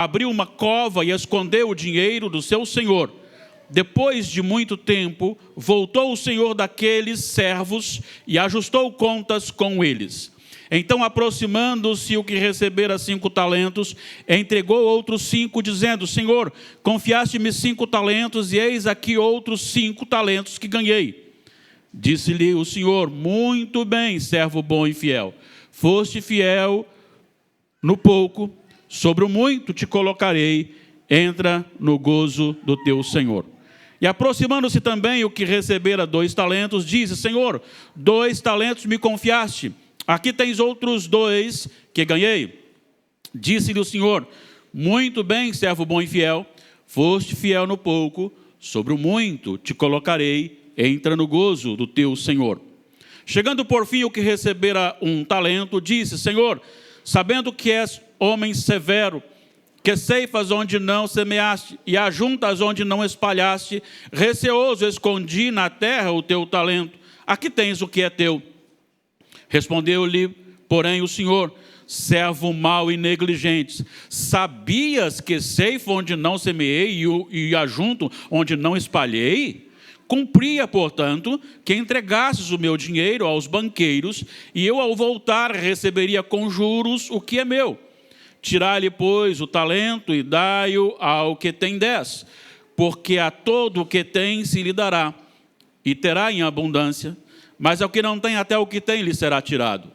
abriu uma cova e escondeu o dinheiro do seu senhor. Depois de muito tempo, voltou o senhor daqueles servos e ajustou contas com eles. Então, aproximando-se o que recebera 5 talentos, entregou outros 5, dizendo: Senhor, confiaste-me 5 talentos, e eis aqui outros 5 talentos que ganhei. Disse-lhe o senhor: muito bem, servo bom e fiel. Foste fiel no pouco, sobre o muito te colocarei, entra no gozo do teu senhor. E aproximando-se também o que recebera 2 talentos, disse: Senhor, 2 talentos me confiaste, aqui tens outros 2 que ganhei. Disse-lhe o senhor: muito bem, servo bom e fiel, foste fiel no pouco, sobre o muito te colocarei, entra no gozo do teu senhor. Chegando por fim o que recebera 1 talento, disse: Senhor, sabendo que és homem severo, que ceifas onde não semeaste e ajuntas onde não espalhaste, receoso escondi na terra o teu talento, aqui tens o que é teu. Respondeu-lhe, porém, o senhor: servo mau e negligente, sabias que ceifo onde não semeei e ajunto onde não espalhei? Cumpria, portanto, que entregasses o meu dinheiro aos banqueiros, e eu, ao voltar, receberia com juros o que é meu. Tirai-lhe, pois, o talento e dai-o ao que tem 10, porque a todo o que tem se lhe dará, e terá em abundância, mas ao que não tem, até o que tem lhe será tirado.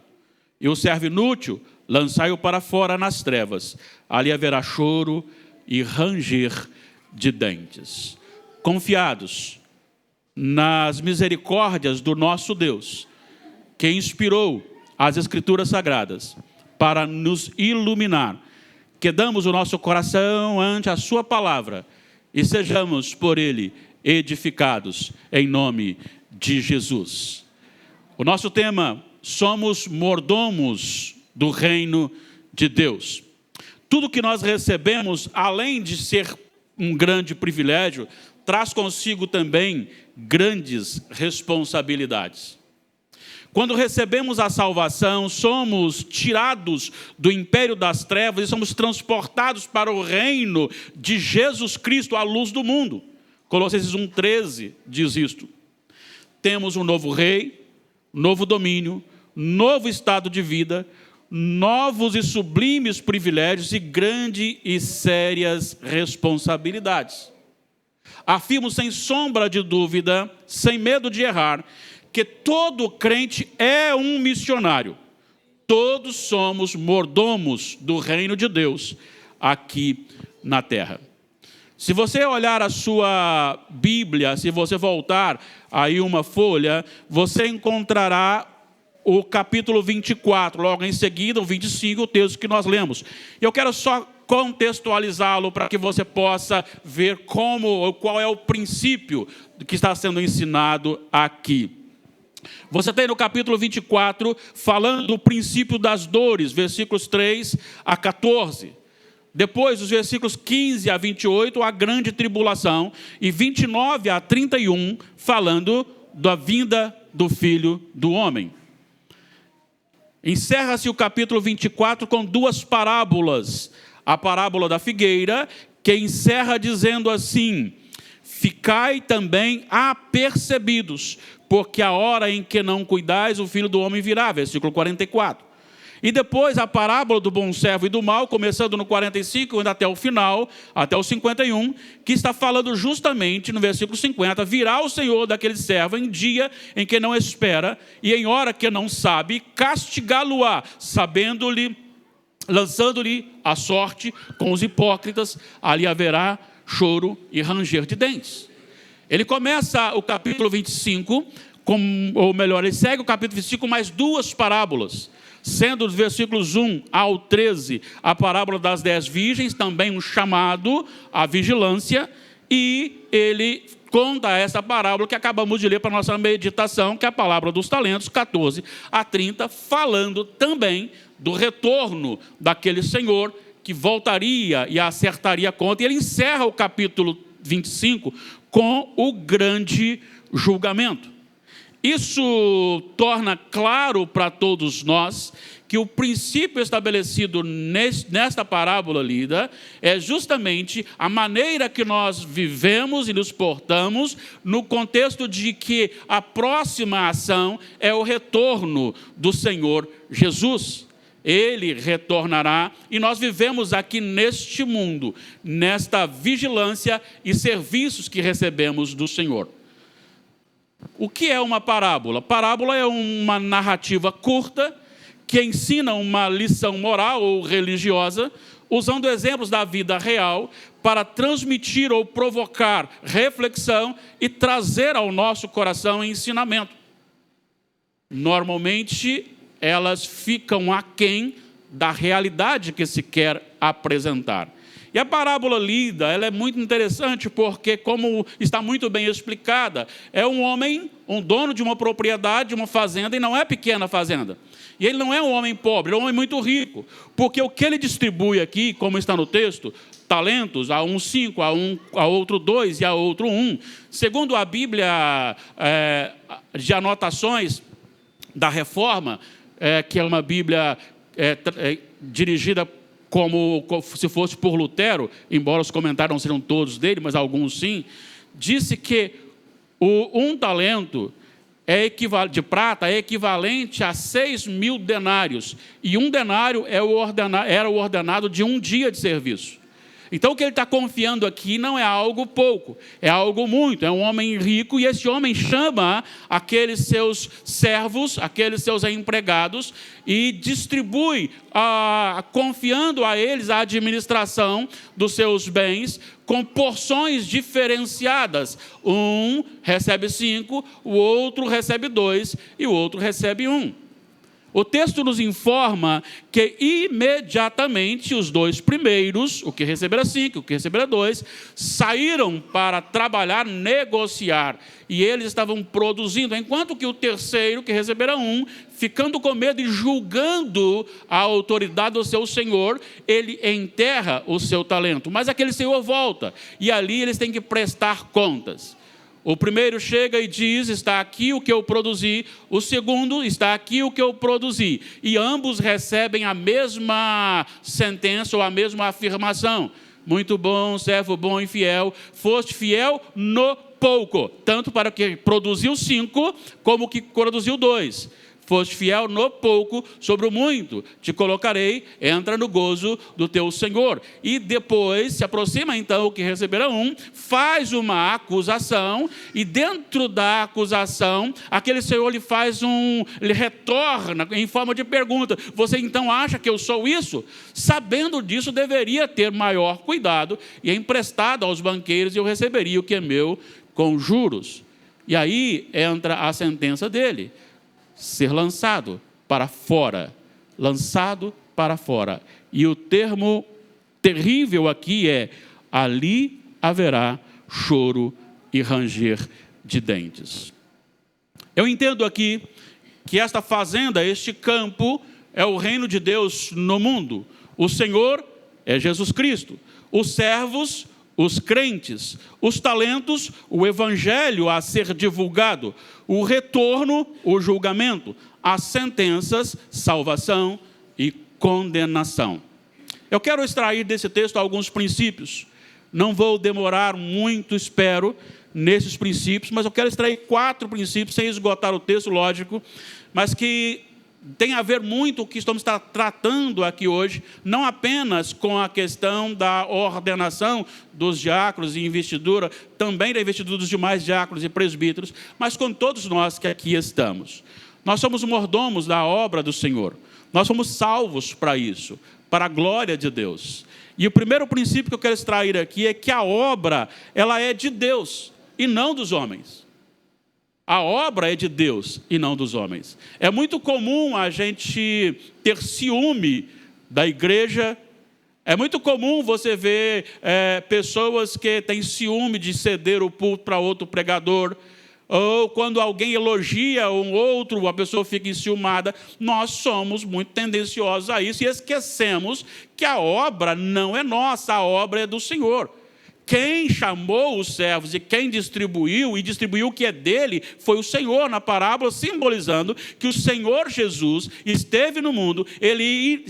E o servo inútil, lançai-o para fora nas trevas, ali haverá choro e ranger de dentes. Confiados nas misericórdias do nosso Deus, que inspirou as Escrituras Sagradas para nos iluminar, que damos o nosso coração ante a sua palavra e sejamos por ele edificados em nome de Jesus. O nosso tema: somos mordomos do reino de Deus. Tudo que nós recebemos, além de ser um grande privilégio, traz consigo também grandes responsabilidades. Quando recebemos a salvação, somos tirados do império das trevas e somos transportados para o reino de Jesus Cristo, a luz do mundo. Colossenses 1,13 diz isto. Temos um novo rei, novo domínio, novo estado de vida, novos e sublimes privilégios e grandes e sérias responsabilidades. Afirmo sem sombra de dúvida, sem medo de errar, que todo crente é um missionário. Todos somos mordomos do reino de Deus aqui na terra. Se você olhar a sua Bíblia, se você voltar aí uma folha, você encontrará o capítulo 24, logo em seguida o 25, o texto que nós lemos. Eu quero só contextualizá-lo para que você possa ver qual é o princípio que está sendo ensinado aqui. Você tem no capítulo 24, falando do princípio das dores, versículos 3 a 14. Depois, os versículos 15 a 28, a grande tribulação. E 29 a 31, falando da vinda do Filho do Homem. Encerra-se o capítulo 24 com 2 parábolas. A parábola da figueira, que encerra dizendo assim: ficai também apercebidos, porque a hora em que não cuidais, o Filho do Homem virá, versículo 44. E depois a parábola do bom servo e do mau, começando no 45, indo até o final, até o 51, que está falando justamente no versículo 50, virá o Senhor daquele servo em dia em que não espera, e em hora que não sabe, castigá-lo-á, lançando-lhe a sorte com os hipócritas, ali haverá choro e ranger de dentes. Ele começa o capítulo 25, ele segue o capítulo 25 com mais 2 parábolas, sendo dos versículos 1 ao 13, a parábola das 10 virgens, também um chamado à vigilância, e ele conta essa parábola que acabamos de ler para a nossa meditação, que é a palavra dos talentos, 14 a 30, falando também do retorno daquele Senhor que voltaria e acertaria a conta. E ele encerra o capítulo 25 com o grande julgamento. Isso torna claro para todos nós que o princípio estabelecido nesta parábola lida é justamente a maneira que nós vivemos e nos portamos no contexto de que a próxima ação é o retorno do Senhor Jesus. Ele retornará e nós vivemos aqui neste mundo, nesta vigilância e serviços que recebemos do Senhor. O que é uma parábola? Parábola é uma narrativa curta que ensina uma lição moral ou religiosa, usando exemplos da vida real para transmitir ou provocar reflexão e trazer ao nosso coração ensinamento. Normalmente, elas ficam aquém da realidade que se quer apresentar. E a parábola lida, ela é muito interessante porque, como está muito bem explicada, é um homem, um dono de uma propriedade, uma fazenda, e não é pequena fazenda. E ele não é um homem pobre, ele é um homem muito rico, porque o que ele distribui aqui, como está no texto, talentos, a um 5, a outro 2 e a outro 1. Segundo a Bíblia de anotações da Reforma, que é uma Bíblia dirigida como se fosse por Lutero, embora os comentários não sejam todos dele, mas alguns sim, disse que um talento de prata é equivalente a 6.000 denários, e um denário era o ordenado de um dia de serviço. Então o que ele está confiando aqui não é algo pouco, é algo muito, é um homem rico, e esse homem chama aqueles seus servos, aqueles seus empregados, e distribui, confiando a eles a administração dos seus bens, com porções diferenciadas. Um recebe 5, o outro recebe 2 e o outro recebe 1. O texto nos informa que imediatamente os dois primeiros, o que receberá 5, o que receberá 2, saíram para trabalhar, negociar. E eles estavam produzindo, enquanto que o terceiro, que receberá 1, ficando com medo e julgando a autoridade do seu senhor, ele enterra o seu talento. Mas aquele senhor volta, e ali eles têm que prestar contas. O primeiro chega e diz, está aqui o que eu produzi. O segundo, está aqui o que eu produzi. E ambos recebem a mesma sentença ou a mesma afirmação. Muito bom, servo bom e fiel. Foste fiel no pouco. Tanto para o que produziu 5, como o que produziu 2. Foste fiel no pouco, sobre o muito te colocarei, entra no gozo do teu Senhor. E depois se aproxima então o que receberá 1, faz uma acusação, e dentro da acusação, aquele senhor ele retorna em forma de pergunta: você então acha que eu sou isso? Sabendo disso, deveria ter maior cuidado, e emprestado aos banqueiros, e eu receberia o que é meu com juros. E aí entra a sentença dele: ser lançado para fora, lançado para fora. E o termo terrível aqui é: ali haverá choro e ranger de dentes. Eu entendo aqui que esta fazenda, este campo, é o reino de Deus no mundo. O Senhor é Jesus Cristo. Os servos, os crentes, os talentos, o evangelho a ser divulgado, o retorno, o julgamento, as sentenças, salvação e condenação. Eu quero extrair desse texto alguns princípios. Não vou demorar muito, espero, nesses princípios, mas eu quero extrair 4 princípios, sem esgotar o texto, lógico, mas que tem a ver muito com o que estamos tratando aqui hoje, não apenas com a questão da ordenação dos diáconos e investidura, também da investidura dos demais diáconos e presbíteros, mas com todos nós que aqui estamos. Nós somos mordomos da obra do Senhor. Nós somos salvos para isso, para a glória de Deus. E o primeiro princípio que eu quero extrair aqui é que a obra, ela é de Deus e não dos homens. A obra é de Deus e não dos homens. É muito comum a gente ter ciúme da igreja. É muito comum você ver pessoas que têm ciúme de ceder o púlpito para outro pregador. Ou quando alguém elogia um outro, a pessoa fica enciumada. Nós somos muito tendenciosos a isso e esquecemos que a obra não é nossa, a obra é do Senhor. Quem chamou os servos e quem distribuiu o que é dele foi o Senhor, na parábola, simbolizando que o Senhor Jesus esteve no mundo, ele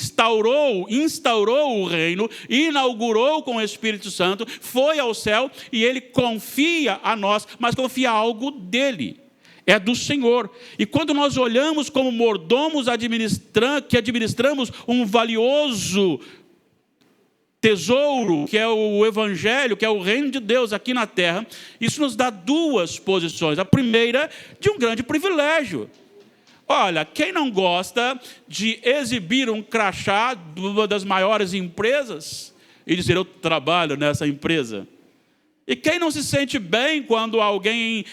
instaurou o reino, inaugurou com o Espírito Santo, foi ao céu e ele confia a nós, mas confia algo dele. É do Senhor. E quando nós olhamos como mordomos que administramos um valioso tesouro, que é o Evangelho, que é o reino de Deus aqui na terra, isso nos dá duas posições. A primeira, de um grande privilégio. Olha, quem não gosta de exibir um crachá de uma das maiores empresas e dizer, eu trabalho nessa empresa? E quem não se sente bem quando alguém,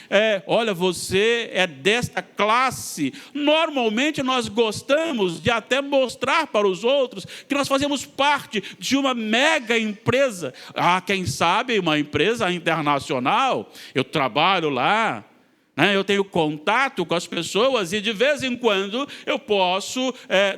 olha, você é desta classe? Normalmente nós gostamos de até mostrar para os outros que nós fazemos parte de uma mega empresa. Quem sabe uma empresa internacional, eu trabalho lá. Eu tenho contato com as pessoas e de vez em quando eu posso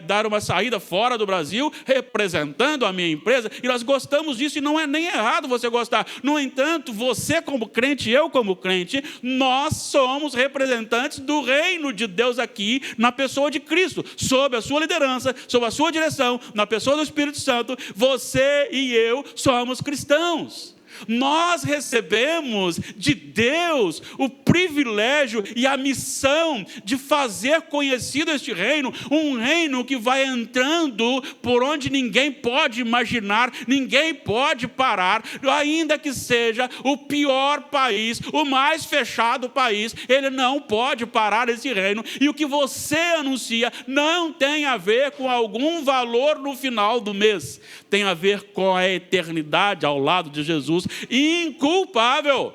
dar uma saída fora do Brasil representando a minha empresa, e nós gostamos disso e não é nem errado você gostar. No entanto, você como crente, eu como crente, nós somos representantes do reino de Deus aqui na pessoa de Cristo, sob a sua liderança, sob a sua direção, na pessoa do Espírito Santo. Você e eu somos cristãos. Nós recebemos de Deus o privilégio e a missão de fazer conhecido este reino, um reino que vai entrando por onde ninguém pode imaginar, ninguém pode parar, ainda que seja o pior país, o mais fechado país, ele não pode parar esse reino. E o que você anuncia não tem a ver com algum valor no final do mês, tem a ver com a eternidade ao lado de Jesus, inculpável.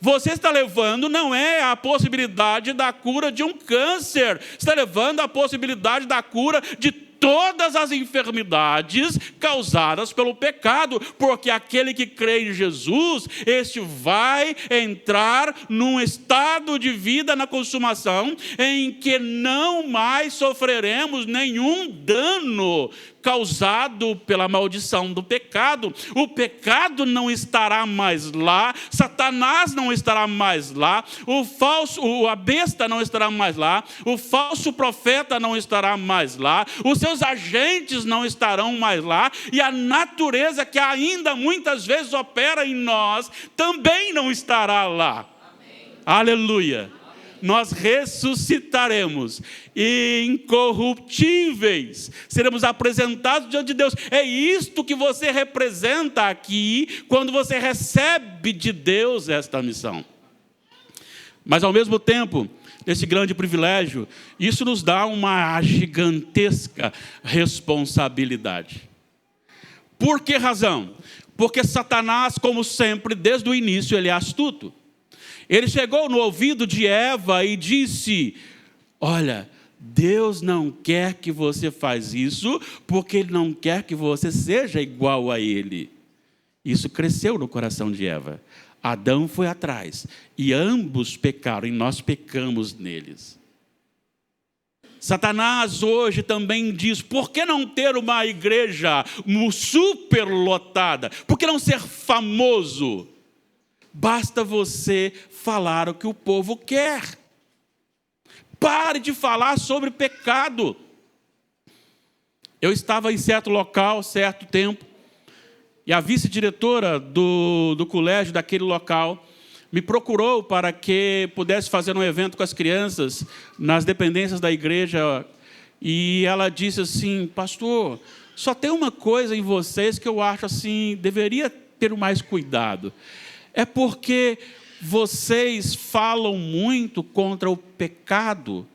Você está levando não é a possibilidade da cura de um câncer, está levando a possibilidade da cura de todas as enfermidades causadas pelo pecado, porque aquele que crê em Jesus, este vai entrar num estado de vida na consumação, em que não mais sofreremos nenhum dano causado pela maldição do pecado. O pecado não estará mais lá, Satanás não estará mais lá, a besta não estará mais lá, o falso profeta não estará mais lá, os seus agentes não estarão mais lá, e a natureza que ainda muitas vezes opera em nós também não estará lá. Amém. Aleluia. Nós ressuscitaremos incorruptíveis, seremos apresentados diante de Deus. É isto que você representa aqui quando você recebe de Deus esta missão. Mas ao mesmo tempo, esse grande privilégio, isso nos dá uma gigantesca responsabilidade. Por que razão? Porque Satanás, como sempre, desde o início, ele é astuto. Ele chegou no ouvido de Eva e disse, olha, Deus não quer que você faça isso, porque Ele não quer que você seja igual a Ele. Isso cresceu no coração de Eva. Adão foi atrás, e ambos pecaram, e nós pecamos neles. Satanás hoje também diz, por que não ter uma igreja superlotada? Por que não ser famoso? Basta você falar o que o povo quer. Pare de falar sobre pecado. Eu estava em certo local, certo tempo, e a vice-diretora do colégio daquele local me procurou para que pudesse fazer um evento com as crianças nas dependências da igreja. E ela disse assim, pastor, só tem uma coisa em vocês que eu acho assim, deveria ter mais cuidado. É porque vocês falam muito contra o pecado,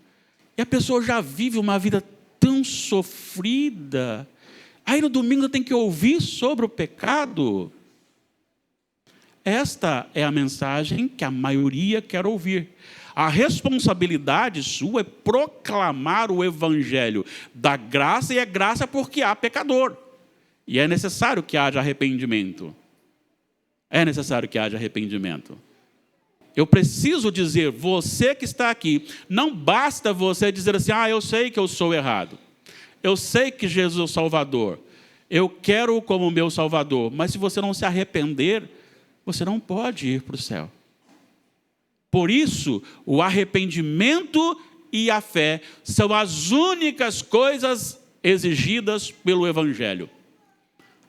e a pessoa já vive uma vida tão sofrida, aí no domingo tem que ouvir sobre o pecado. Esta é a mensagem que a maioria quer ouvir. A responsabilidade sua é proclamar o evangelho da graça, e é graça porque há pecador, e é necessário que haja arrependimento. É necessário que haja arrependimento. Eu preciso dizer, você que está aqui, não basta você dizer assim, eu sei que eu sou errado. Eu sei que Jesus é o Salvador. Eu quero-o como meu Salvador. Mas se você não se arrepender, você não pode ir para o céu. Por isso, o arrependimento e a fé são as únicas coisas exigidas pelo Evangelho.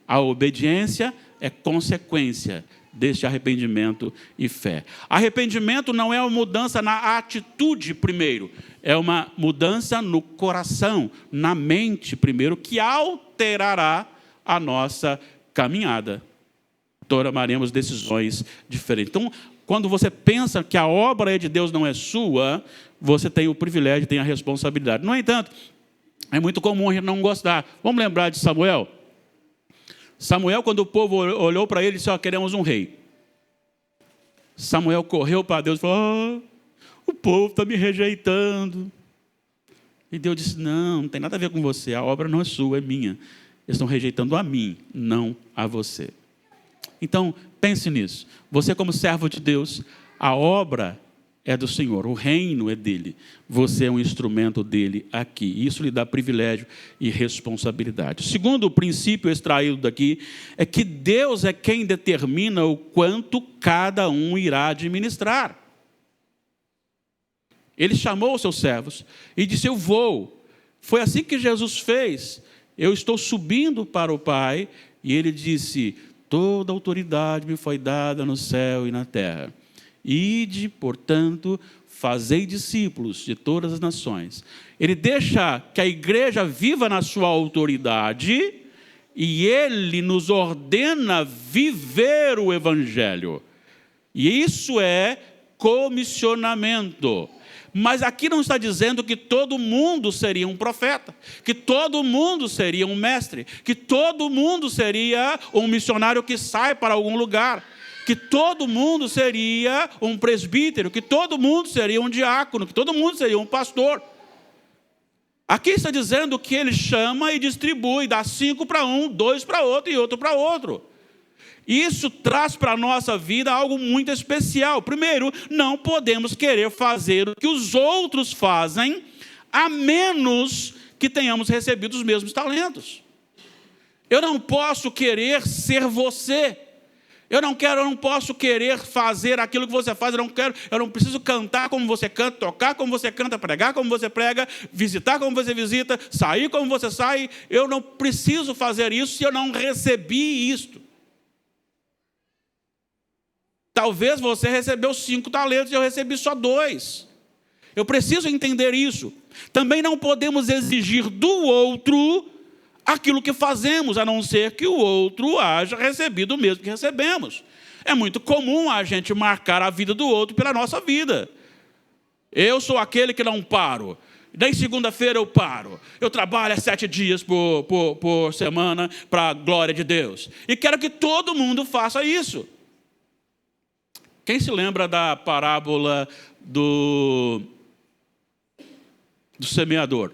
A obediência é consequência deste arrependimento e fé. Arrependimento não é uma mudança na atitude primeiro, é uma mudança no coração, na mente primeiro, que alterará a nossa caminhada. Tomaremos decisões diferentes. Então, quando você pensa que a obra de Deus não é sua, você tem o privilégio, tem a responsabilidade. No entanto, é muito comum a gente não gostar. Vamos lembrar de Samuel? Samuel, quando o povo olhou para ele, disse: queremos um rei. Samuel correu para Deus e falou: o povo está me rejeitando. E Deus disse: não tem nada a ver com você, a obra não é sua, é minha. Eles estão rejeitando a mim, não a você. Então, pense nisso. Você, como servo de Deus, a obra é do Senhor, o reino é dele. Você é um instrumento dele aqui. Isso lhe dá privilégio e responsabilidade. O segundo princípio extraído daqui é que Deus é quem determina o quanto cada um irá administrar. Ele chamou os seus servos e disse: eu vou. Foi assim que Jesus fez. Eu estou subindo para o Pai. E ele disse: toda autoridade me foi dada no céu e na terra. Ide, portanto, fazei discípulos de todas as nações. Ele deixa que a igreja viva na sua autoridade e ele nos ordena viver o evangelho. E isso é comissionamento. Mas aqui não está dizendo que todo mundo seria um profeta, que todo mundo seria um mestre, que todo mundo seria um missionário que sai para algum lugar, que todo mundo seria um presbítero, que todo mundo seria um diácono, que todo mundo seria um pastor. Aqui está dizendo que ele chama e distribui, dá 5 para um, 2 para outro e outro para outro. Isso traz para a nossa vida algo muito especial. Primeiro, não podemos querer fazer o que os outros fazem, a menos que tenhamos recebido os mesmos talentos. Eu não posso querer ser você. Eu não posso querer fazer aquilo que você faz, eu não preciso cantar como você canta, tocar como você canta, pregar como você prega, visitar como você visita, sair como você sai. Eu não preciso fazer isso se eu não recebi isto. Talvez você recebeu 5 talentos e eu recebi só 2. Eu preciso entender isso. Também não podemos exigir do outro aquilo que fazemos, a não ser que o outro haja recebido o mesmo que recebemos. É muito comum a gente marcar a vida do outro pela nossa vida. Eu sou aquele que não paro. Nem segunda-feira eu paro. Eu trabalho 7 dias por semana para a glória de Deus. E quero que todo mundo faça isso. Quem se lembra da parábola do semeador?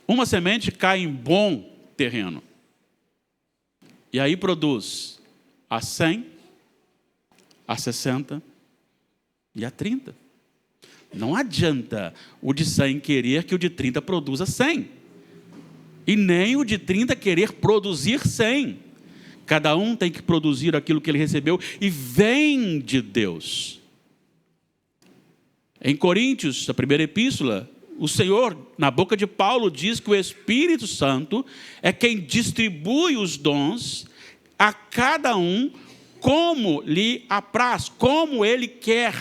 Uma semente cai em bom terreno. E aí produz a 100, a 60 e a 30. Não adianta o de 100 querer que o de 30 produza 100. E nem o de 30 querer produzir 100. Cada um tem que produzir aquilo que ele recebeu e vem de Deus. Em Coríntios, a primeira epístola, o Senhor, na boca de Paulo, diz que o Espírito Santo é quem distribui os dons a cada um como lhe apraz, como ele quer.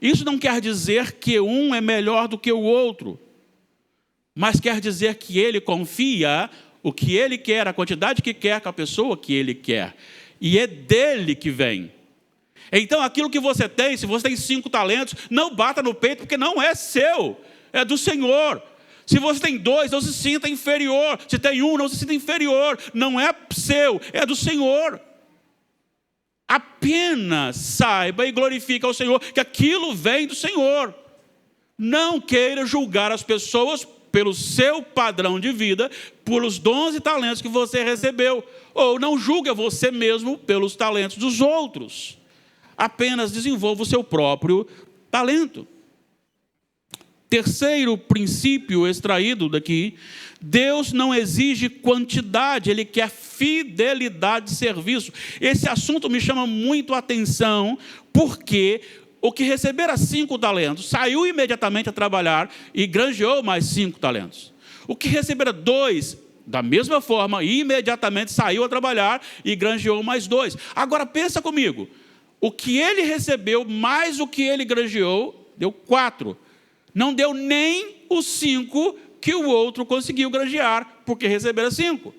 Isso não quer dizer que um é melhor do que o outro, mas quer dizer que ele confia o que ele quer, a quantidade que quer com a pessoa que ele quer. E é dele que vem. Então, aquilo que você tem, se você tem 5 talentos, não bata no peito, porque não é seu, é do Senhor. Se você tem 2, não se sinta inferior. Se tem 1, não se sinta inferior. Não é seu, é do Senhor. Apenas saiba e glorifique ao Senhor que aquilo vem do Senhor. Não queira julgar as pessoas pelo seu padrão de vida, pelos dons e talentos que você recebeu. Ou não julgue você mesmo pelos talentos dos outros. Apenas desenvolva o seu próprio talento. Terceiro princípio extraído daqui: Deus não exige quantidade, Ele quer fidelidade de serviço. Esse assunto me chama muito a atenção, porque o que recebera 5 talentos saiu imediatamente a trabalhar e granjeou mais 5 talentos. O que recebera 2, da mesma forma, imediatamente saiu a trabalhar e granjeou mais 2. Agora pensa comigo, o que ele recebeu mais o que ele granjeou, deu 4. Não deu nem os 5 que o outro conseguiu granjear, porque receberam 5.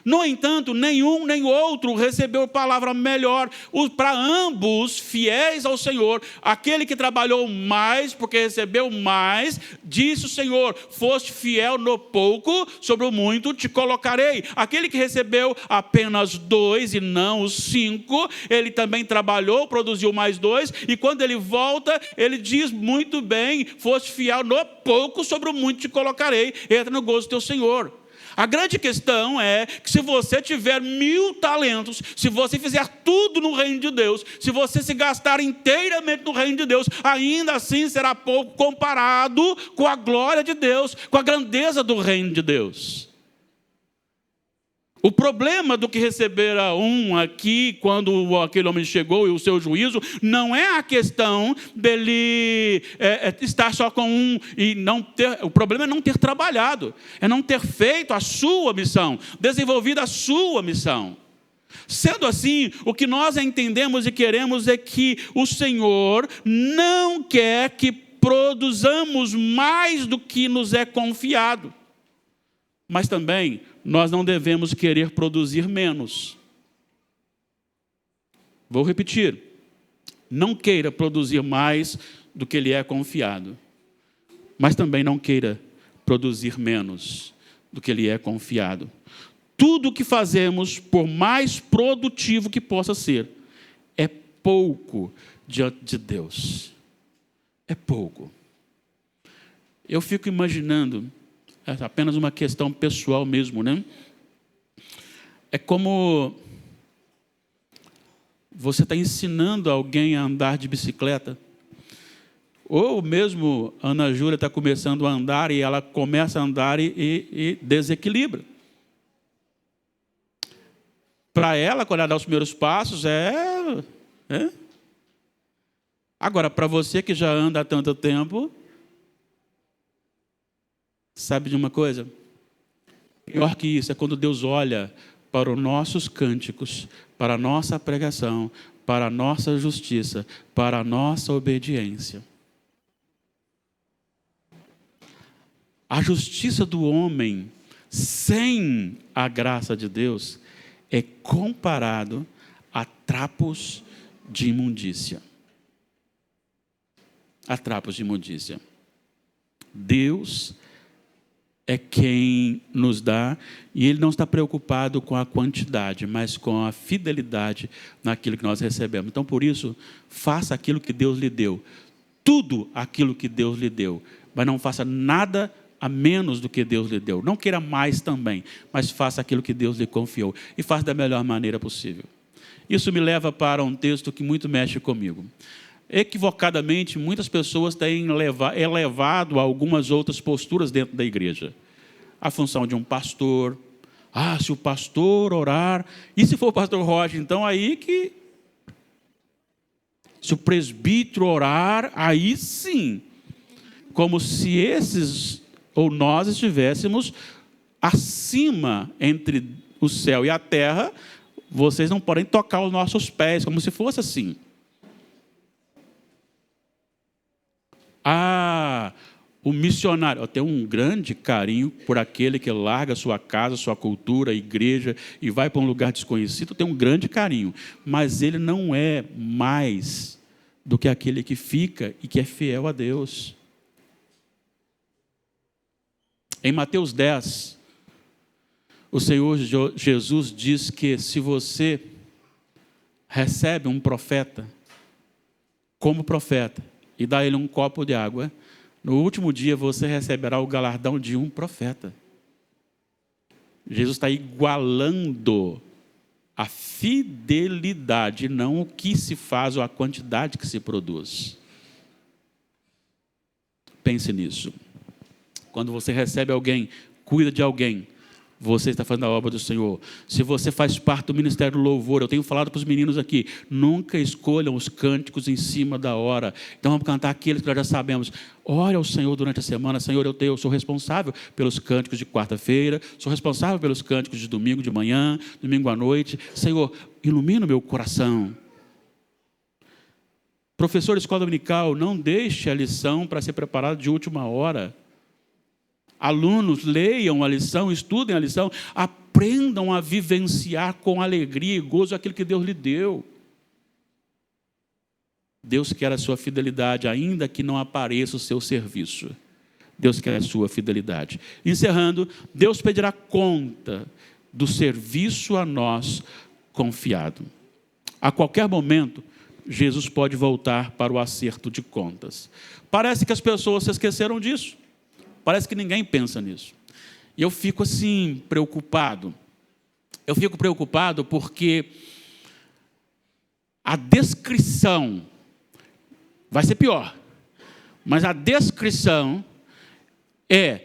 No entanto, nenhum nem outro recebeu palavra melhor. Para ambos, fiéis ao Senhor, aquele que trabalhou mais, porque recebeu mais, disse o Senhor: foste fiel no pouco, sobre o muito te colocarei. Aquele que recebeu apenas 2 e não os 5, ele também trabalhou, produziu mais 2, e quando ele volta, ele diz: muito bem, foste fiel no pouco, sobre o muito te colocarei, entra no gozo do teu Senhor. A grande questão é que se você tiver 1000 talentos, se você fizer tudo no reino de Deus, se você se gastar inteiramente no reino de Deus, ainda assim será pouco comparado com a glória de Deus, com a grandeza do reino de Deus. O problema do que recebera um aqui, quando aquele homem chegou e o seu juízo, não é a questão dele estar só com um e não ter. O problema é não ter trabalhado, é não ter feito a sua missão, desenvolvido a sua missão. Sendo assim, o que nós entendemos e queremos é que o Senhor não quer que produzamos mais do que nos é confiado. Mas também nós não devemos querer produzir menos. Vou repetir. Não queira produzir mais do que lhe é confiado. Mas também não queira produzir menos do que lhe é confiado. Tudo o que fazemos, por mais produtivo que possa ser, é pouco diante de Deus. É pouco. Eu fico imaginando, é apenas uma questão pessoal mesmo, né? É como você está ensinando alguém a andar de bicicleta, ou mesmo a Ana Júlia está começando a andar e ela começa a andar e desequilibra. Para ela, quando ela dá os primeiros passos, Agora, para você que já anda há tanto tempo, sabe de uma coisa? Pior que isso é quando Deus olha para os nossos cânticos, para a nossa pregação, para a nossa justiça, para a nossa obediência. A justiça do homem sem a graça de Deus é comparado a trapos de imundícia. A trapos de imundícia. Deus é quem nos dá, e Ele não está preocupado com a quantidade, mas com a fidelidade naquilo que nós recebemos. Então, por isso, faça aquilo que Deus lhe deu. Tudo aquilo que Deus lhe deu. Mas não faça nada a menos do que Deus lhe deu. Não queira mais também, mas faça aquilo que Deus lhe confiou. E faça da melhor maneira possível. Isso me leva para um texto que muito mexe comigo. Equivocadamente, muitas pessoas têm elevado algumas outras posturas dentro da igreja. A função de um pastor. Se o pastor orar... E se for o pastor Roger, então aí que... Se o presbítero orar, aí sim. Como se esses, ou nós estivéssemos acima entre o céu e a terra, vocês não podem tocar os nossos pés, como se fosse assim. O missionário, eu tenho um grande carinho por aquele que larga sua casa, sua cultura, igreja, e vai para um lugar desconhecido, eu tenho um grande carinho, mas ele não é mais do que aquele que fica e que é fiel a Deus. Em Mateus 10, o Senhor Jesus diz que se você recebe um profeta como profeta, e dá a ele um copo de água, no último dia você receberá o galardão de um profeta. Jesus está igualando a fidelidade, não o que se faz ou a quantidade que se produz. Pense nisso. Quando você recebe alguém, cuida de alguém, você está fazendo a obra do Senhor. Se você faz parte do Ministério do Louvor, eu tenho falado para os meninos aqui, nunca escolham os cânticos em cima da hora. Então vamos cantar aqueles que nós já sabemos. Ore ao Senhor durante a semana. Senhor, eu sou responsável pelos cânticos de quarta-feira, sou responsável pelos cânticos de domingo de manhã, domingo à noite. Senhor, ilumina o meu coração. Professor de escola dominical, não deixe a lição para ser preparada de última hora. Alunos, leiam a lição, estudem a lição, aprendam a vivenciar com alegria e gozo aquilo que Deus lhe deu. Deus quer a sua fidelidade, ainda que não apareça o seu serviço. Deus quer a sua fidelidade. Encerrando, Deus pedirá conta do serviço a nós confiado. A qualquer momento, Jesus pode voltar para o acerto de contas. Parece que as pessoas se esqueceram disso. Parece que ninguém pensa nisso. E eu fico assim, preocupado. Eu fico preocupado porque a descrição vai ser pior. Mas a descrição é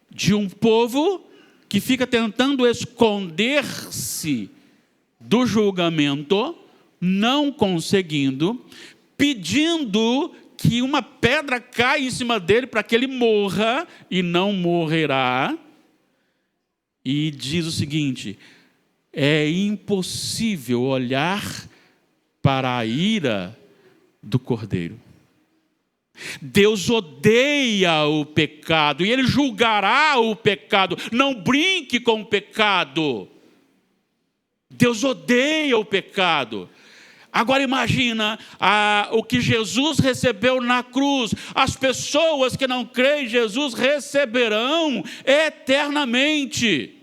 de um povo que fica tentando esconder-se do julgamento, não conseguindo, pedindo que uma pedra caia em cima dele para que ele morra, e não morrerá. E diz o seguinte: é impossível olhar para a ira do Cordeiro. Deus odeia o pecado, e Ele julgará o pecado. Não brinque com o pecado. Deus odeia o pecado. Agora imagina o que Jesus recebeu na cruz. As pessoas que não creem em Jesus receberão eternamente.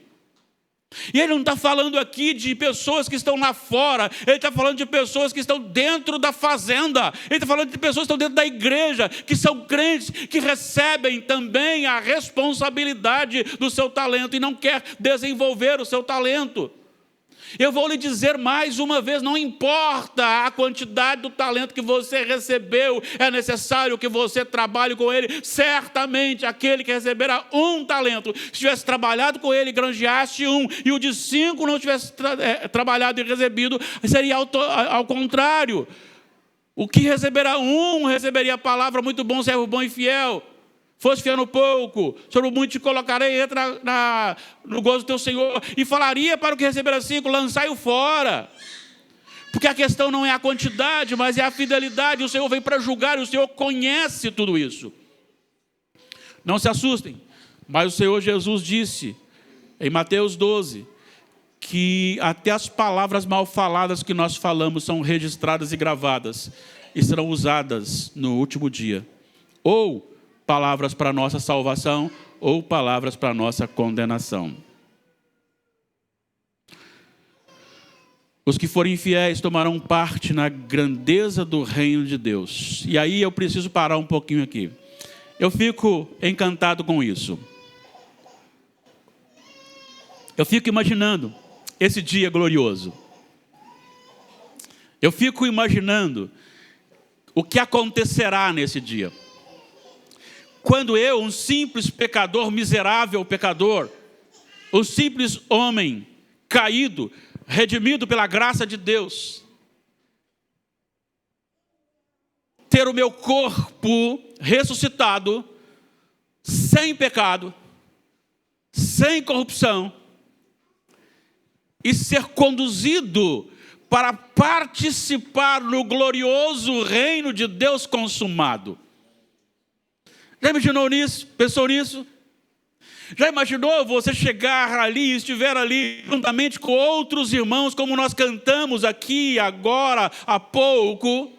E ele não está falando aqui de pessoas que estão lá fora. Ele está falando de pessoas que estão dentro da fazenda. Ele está falando de pessoas que estão dentro da igreja, que são crentes, que recebem também a responsabilidade do seu talento e não quer desenvolver o seu talento. Eu vou lhe dizer mais uma vez, não importa a quantidade do talento que você recebeu, é necessário que você trabalhe com ele. Certamente aquele que receberá um talento, se tivesse trabalhado com ele, granjeasse um, e o de 5 não tivesse trabalhado e recebido, seria ao contrário. O que receberá um, receberia a palavra: muito bom, servo bom e fiel. Fosse fiel no pouco, sobre o muito te colocarei, entra no gozo do teu Senhor. E falaria para o que receberá 5, lançai-o fora. Porque a questão não é a quantidade, mas é a fidelidade. O Senhor vem para julgar, e o Senhor conhece tudo isso. Não se assustem, mas o Senhor Jesus disse, em Mateus 12, que até as palavras mal faladas que nós falamos são registradas e gravadas, e serão usadas no último dia. Ou palavras para a nossa salvação, ou palavras para a nossa condenação. Os que forem infiéis tomarão parte na grandeza do reino de Deus. E aí eu preciso parar um pouquinho aqui. Eu fico encantado com isso. Eu fico imaginando esse dia glorioso. Eu fico imaginando o que acontecerá nesse dia. Quando eu, um simples pecador, miserável pecador, um simples homem caído, redimido pela graça de Deus, ter o meu corpo ressuscitado, sem pecado, sem corrupção, e ser conduzido para participar no glorioso reino de Deus consumado. Já imaginou nisso? Pensou nisso? Já imaginou você chegar ali e estiver ali juntamente com outros irmãos, como nós cantamos aqui agora há pouco,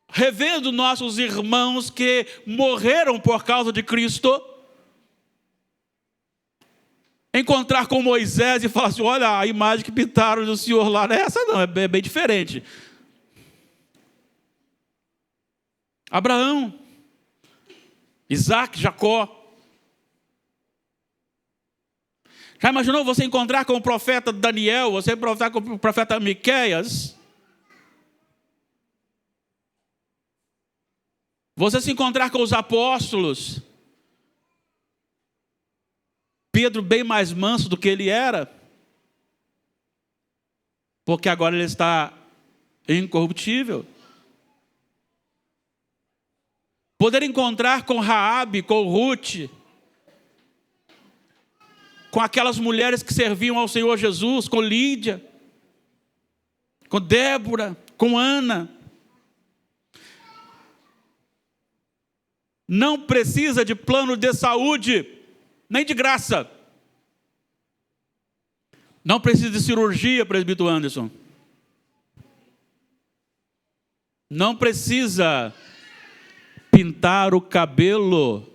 revendo nossos irmãos que morreram por causa de Cristo, encontrar com Moisés e falar assim: olha, a imagem que pintaram do Senhor lá, não é essa não, é bem diferente. Abraão, Isaac, Jacó. Já imaginou você encontrar com o profeta Daniel, você encontrar com o profeta Miqueias? Você se encontrar com os apóstolos, Pedro bem mais manso do que ele era, porque agora ele está incorruptível. Poder encontrar com Raabe, com Ruth, com aquelas mulheres que serviam ao Senhor Jesus, com Lídia, com Débora, com Ana. Não precisa de plano de saúde, nem de graça. Não precisa de cirurgia, presbítero Anderson. Não precisa pintar o cabelo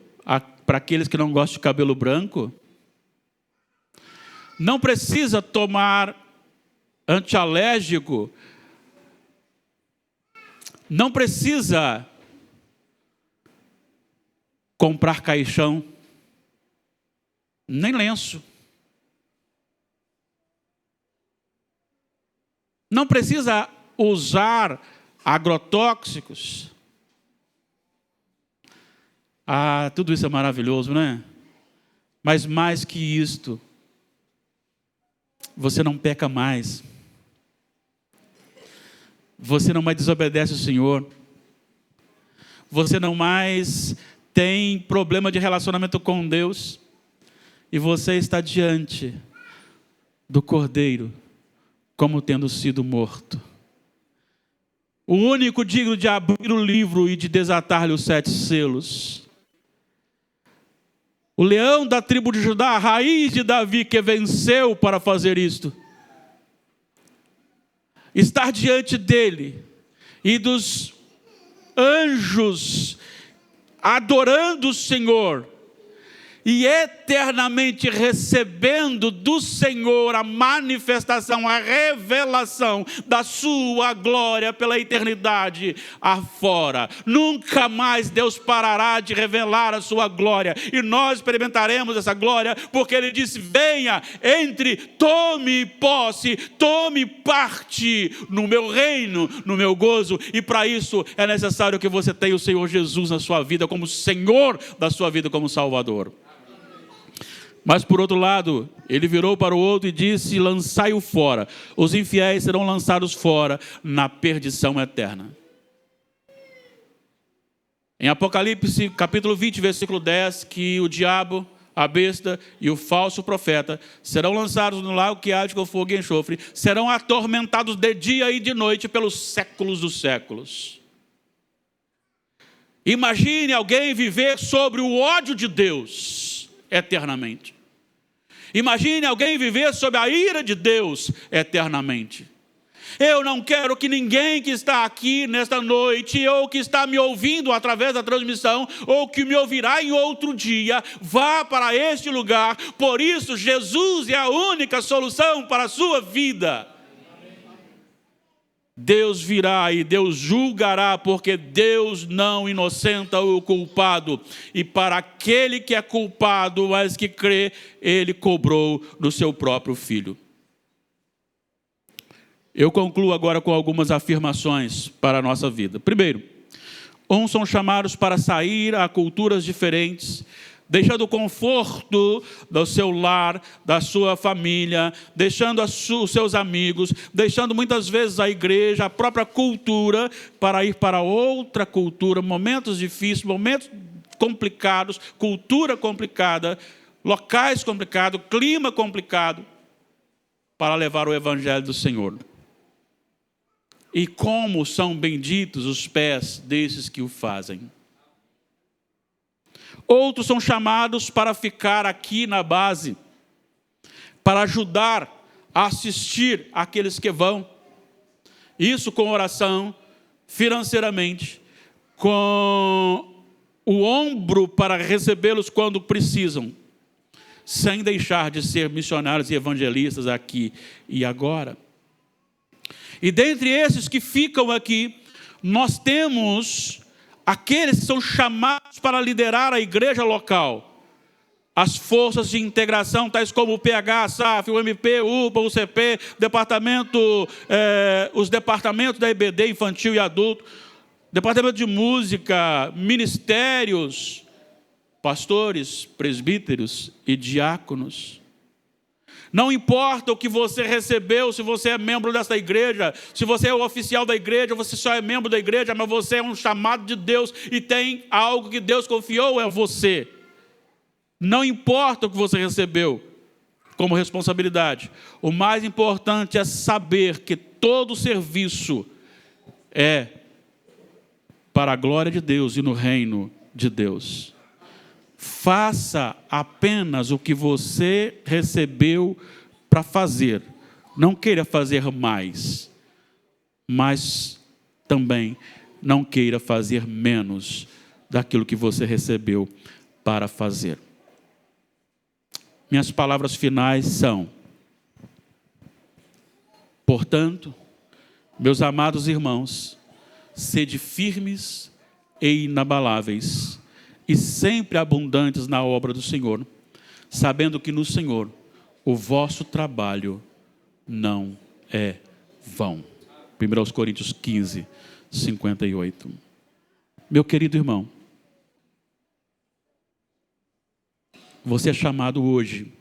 para aqueles que não gostam de cabelo branco. Não precisa tomar antialérgico. Não precisa comprar caixão, nem lenço. Não precisa usar agrotóxicos. Tudo isso é maravilhoso, não é? Mas mais que isto, você não peca mais. Você não mais desobedece o Senhor. Você não mais tem problema de relacionamento com Deus. E você está diante do Cordeiro, como tendo sido morto. O único digno de abrir o livro e de desatar-lhe os 7 selos. O leão da tribo de Judá, a raiz de Davi, que venceu para fazer isto. Estar diante dele e dos anjos adorando o Senhor e eternamente recebendo do Senhor a manifestação, a revelação da sua glória pela eternidade afora. Nunca mais Deus parará de revelar a sua glória, e nós experimentaremos essa glória, porque Ele disse: venha, entre, tome posse, tome parte no meu reino, no meu gozo. E para isso é necessário que você tenha o Senhor Jesus na sua vida como Senhor da sua vida, como Salvador. Mas por outro lado, ele virou para o outro e disse: lançai-o fora. Os infiéis serão lançados fora na perdição eterna. Em Apocalipse, capítulo 20, versículo 10, que o diabo, a besta e o falso profeta serão lançados no lago que arde com fogo e enxofre, serão atormentados de dia e de noite pelos séculos dos séculos. Imagine alguém viver sobre o ódio de Deus eternamente. Imagine alguém viver sob a ira de Deus eternamente. Eu não quero que ninguém que está aqui nesta noite, ou que está me ouvindo através da transmissão, ou que me ouvirá em outro dia, vá para este lugar. Por isso, Jesus é a única solução para a sua vida. Deus virá e Deus julgará, porque Deus não inocenta o culpado. E para aquele que é culpado, mas que crê, Ele cobrou do seu próprio Filho. Eu concluo agora com algumas afirmações para a nossa vida. Primeiro, uns são chamados para sair a culturas diferentes, deixando o conforto do seu lar, da sua família, deixando os seus amigos, deixando muitas vezes a igreja, a própria cultura, para ir para outra cultura, momentos difíceis, momentos complicados, cultura complicada, locais complicados, clima complicado, para levar o evangelho do Senhor. E como são benditos os pés desses que o fazem. Outros são chamados para ficar aqui na base, para ajudar a assistir aqueles que vão. Isso com oração, financeiramente, com o ombro para recebê-los quando precisam, sem deixar de ser missionários e evangelistas aqui e agora. E dentre esses que ficam aqui, nós temos aqueles que são chamados para liderar a igreja local. As forças de integração, tais como o PH, a SAF, o MP, o UPA, o CP, os departamentos da EBD, infantil e adulto, departamento de música, ministérios, pastores, presbíteros e diáconos. Não importa o que você recebeu, se você é membro dessa igreja, se você é o oficial da igreja, você só é membro da igreja, mas você é um chamado de Deus e tem algo que Deus confiou a você. Não importa o que você recebeu como responsabilidade. O mais importante é saber que todo serviço é para a glória de Deus e no reino de Deus. Faça apenas o que você recebeu para fazer. Não queira fazer mais, mas também não queira fazer menos daquilo que você recebeu para fazer. Minhas palavras finais são: portanto, meus amados irmãos, sede firmes e inabaláveis, e sempre abundantes na obra do Senhor, sabendo que no Senhor o vosso trabalho não é vão. 1 Coríntios 15, 58. Meu querido irmão, você é chamado hoje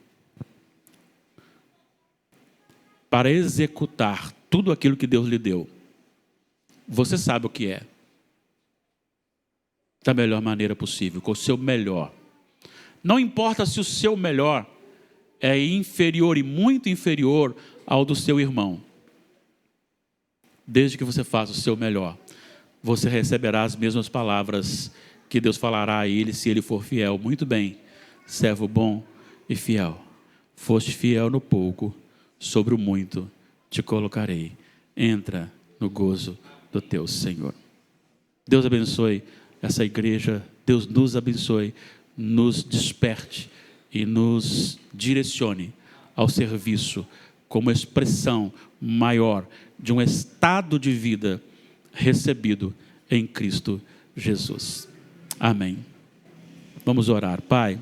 para executar tudo aquilo que Deus lhe deu. Você sabe o que é. Da melhor maneira possível, com o seu melhor. Não importa se o seu melhor é inferior e muito inferior ao do seu irmão. Desde que você faça o seu melhor, você receberá as mesmas palavras que Deus falará a ele, se ele for fiel. Muito bem, servo bom e fiel. Foste fiel no pouco, sobre o muito te colocarei. Entra no gozo do teu Senhor. Deus abençoe essa igreja, Deus nos abençoe, nos desperte e nos direcione ao serviço como expressão maior de um estado de vida recebido em Cristo Jesus. Amém. Vamos orar. Pai,